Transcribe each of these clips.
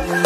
Hello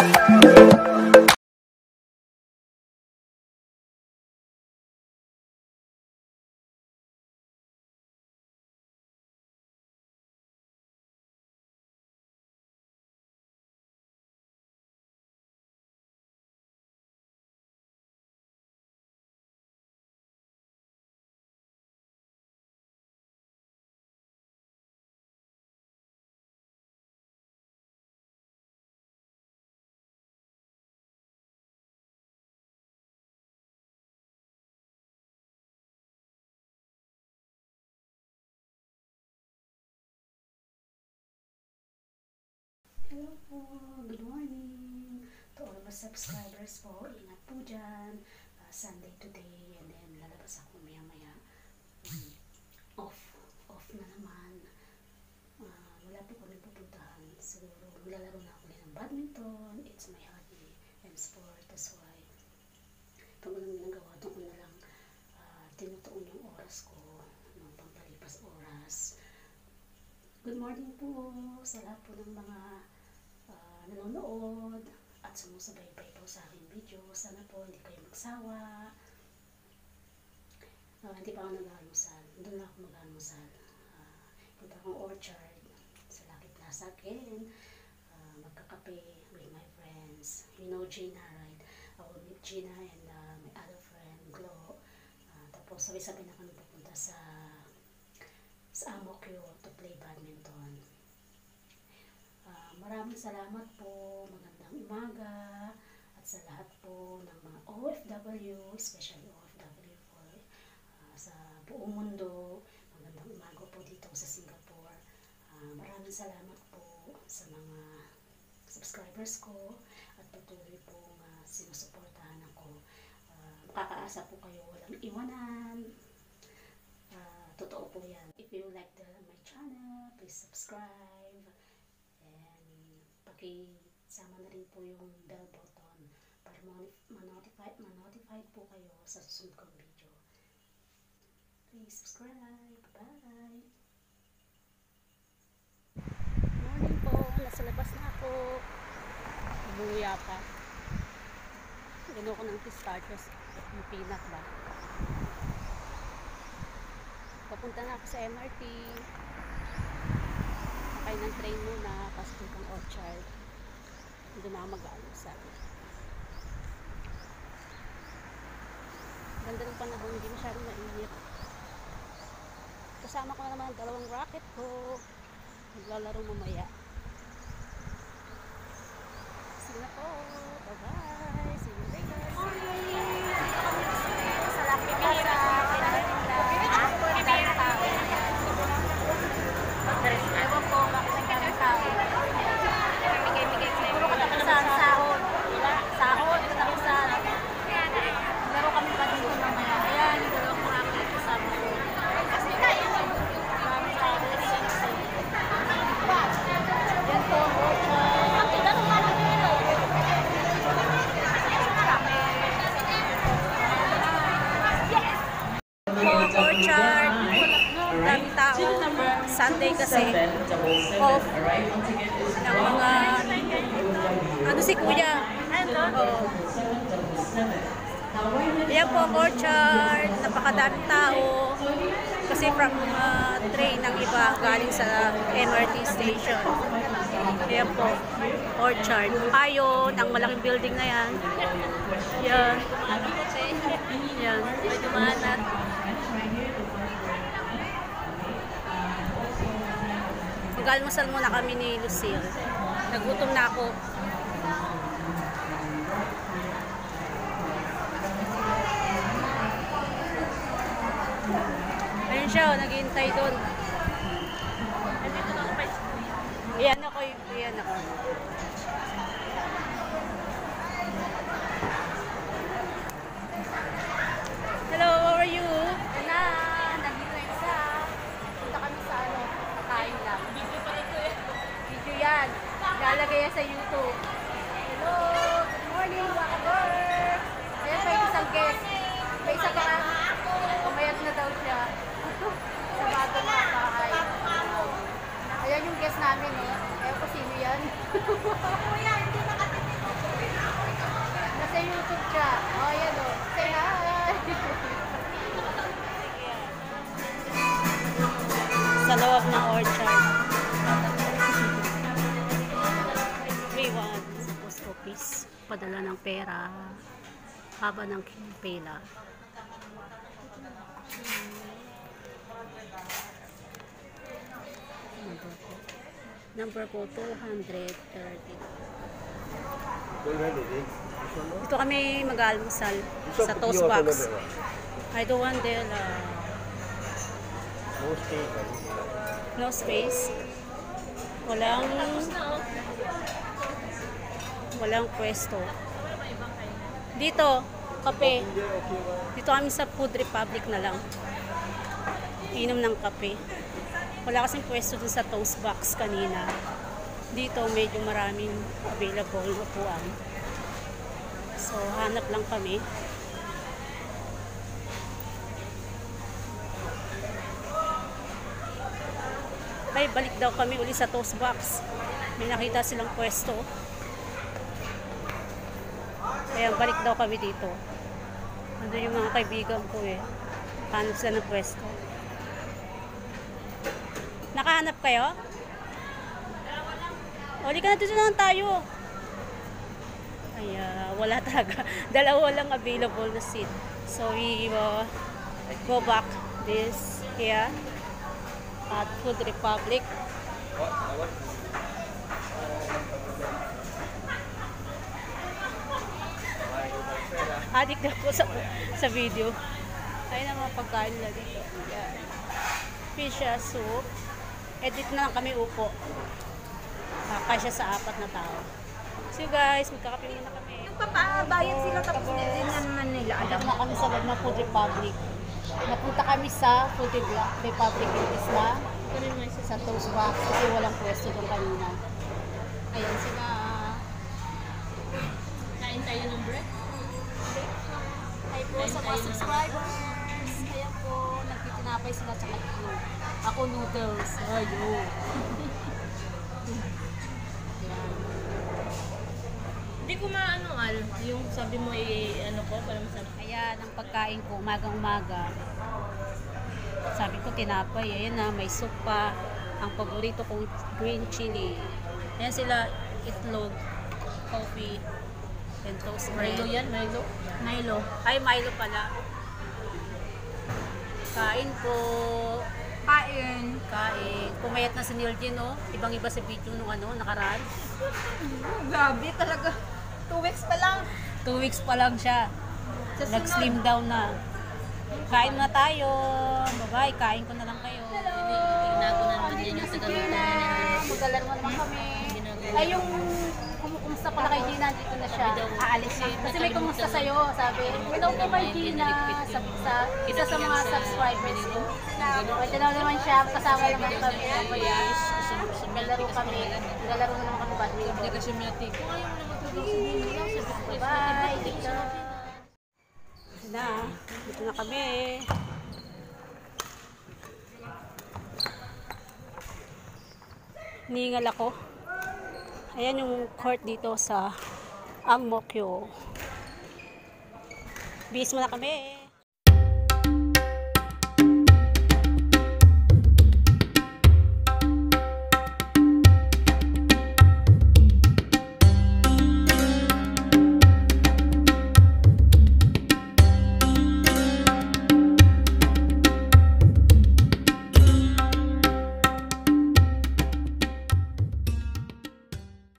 po, good morning to all my subscribers po. Ingat po dyan. Sunday today, and then lalabas ako maya-maya. Off na naman. Wala po kami pupuntahan. Siguro maglalaro na ako ng badminton. It's my hobby and sport. That's why pag walang ginagawa, doon ko na lang tinutuon yung oras ko ng pampalipas oras. Good morning po sa lahat po ng mga nanonood at sumusubaybay po sa aking video. Sana po hindi kayo magsawa. Hindi pa ako nag-almusal. Doon na ako mag-almusal. Punta akong orchard sa Lucky Plaza again. Magkakape with my friends. You know Gina, right? I will meet Gina and my other friend, Glo. Tapos sabi-sabi na kami pupunta sa Amokyo to play badminton. Maraming salamat po, magandang umaga, at sa lahat po ng mga OFW, especially OFW po sa buong mundo. Magandang umaga po dito sa Singapore. Maraming salamat po sa mga subscribers ko at patuloy pong sinusuportahan ako. Makakaasa po kayo walang iwanan. Totoo po yan. If you like my channel, please subscribe. Pakisama na rin po yung bell button para ma-notified po kayo sa susunod kong video. Please subscribe. Bye! Morning po. Nasa labas na ako. Bumuya pa. Gano'n ko ng pistachios. Yung peanut ba? Papunta na ako sa MRT. Sakay ng train muna, pasok ng orchard. Doon na mag-almusal. Ganda ng panahon, hindi masyadong mainit. Kasama ko na naman ang dalawang racket ko. Maglalaro mamaya. See you na po. Bye-bye. See you later. Sa Lucky Plaza. Ewan po, bakit nagkakaroon tao? Bigay-bigay siguro katapusan, sahod. Sahod, katapusan. Laro kami pa dito mamaya. Ayan, yung dalawang mga ako kasama ko. Maraming tao. Yan po, orchard. Daming tao. Sunday kasi off ng mga ano si kuya. Ayan po ang orchard. Napakadaming tao kasi from train ng iba galing sa MRT station. Ayan po orchard. Ayon ang malaking building na yan. Yan. Yan. May dumanat. Mag-almusal muna kami ni Lucille. Nagutom na ako. Ayun siya, naghihintay doon. Iyan ako. Hello, how are you? Nandito na isa. Punta kami sa kakain lang. Video yan. Lalagay yan sa YouTube. Hello, good morning mga works. Ayan pa yung isang guest. May isa pa umayat na daw siya. Sa bago mga bahay. Ayan yung guest namin. Ayan po sino yan. Kuya, hindi makatipid YouTube chat. Oh, yan o. Say hi! Sa loob ng orchard. 3-1 sa post office. Padala ng pera. Haba ng pila. Number po 230. Dito kami mag-almusal sa Toast Box. I don't want there no space. Walang pwesto. Dito, kape. Dito kami sa Food Republic na lang. Inom ng kape. Wala kasing pwesto dun sa Toast Box kanina. Dito medyo maraming available na upuan. So hanap lang kami. Balik daw kami uli sa Toast Box. May nakita silang pwesto. Kaya balik daw kami dito. Nandun yung mga kaibigan ko eh. Hanap sila ng pwesto. Nakahanap kayo? O, di ka na dito lang tayo. Ay, wala talaga. Dalawa lang available na seat. So, we go back this here at Food Republic. Adik na po sa video. Ayun ang mga pagkain nila dito. Yan. Fish soup. Edit na lang kami upo. Kasya sa 4 na tao. So guys, magkakape muna kami. Nagpapabayad sila tapos hindi naman nila alam. Alam na kami sa loob ng Food Republic. Napunta kami sa Food Republic na sa Toast Box kasi walang pwesto doon kanina. Ayan sila. Kain tayo ng bread? Hi po sa mga subscribers. Ayan po, nagtitinapay sila tsaka itlog. Ako noodles. Ayun. Hindi ko maano yung sabi mo ano ko para masarap. Ayan ang pagkain ko umagang-umaga. Sabi ko tinapay. Ayan na, may soup pa. Ang paborito kong green chili. Ayan sila, itlog, coffee, and toast bread. Milo yan, Milo. Milo. Ay, Milo pala. Kain po. Kain. Kain. Pumayat na si Nildin, no? Ibang-iba sa video nung nakaraan. Grabe talaga. 2 weeks pa lang. 2 weeks pa lang siya. Nag-slim down na. Kain na tayo. Bye-bye. Kain ko na lang kayo. Tinago na naman yan yung sa gamitan. Magalan mo naman kami. Ay, yung kumusta pala kay Gina, dito na siya. Aalis siya. Kasi may kumusta sa'yo, sabi. Hello po kay Gina. Isa sa mga subscribers ko. Pwede na naman siya. Kasama naman kami. Galaro kami. Galaro na naman kami badminton. Hindi kasi miyati. Kung ayaw mo na matulog sa Bye. Dito na. Dito na kami. Ningal ako. Ayan yung court dito sa Ang Mo Kyo. Bis mo na kami.